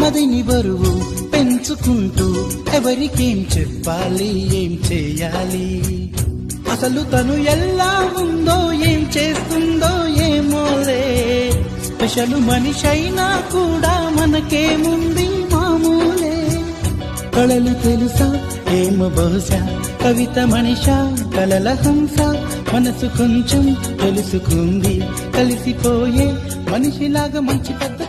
మదిని బరువు పెంచుకుంటూ ఎవరికేం చెప్పాలి, ఏం చేయాలి, అసలు తను ఎలా ఉందో, ఏం చేస్తుందో ఏమోలే. స్పెషల్ మనిషైనా కూడా మనకేముంది మామూలే. కళలు తెలుసా ఏమో బహుశా, కవిత మనిషా కలల హంస, మనసు కొంచెం తెలుసుకుంది కలిసిపోయే మనిషిలాగా మంచి పెద్ద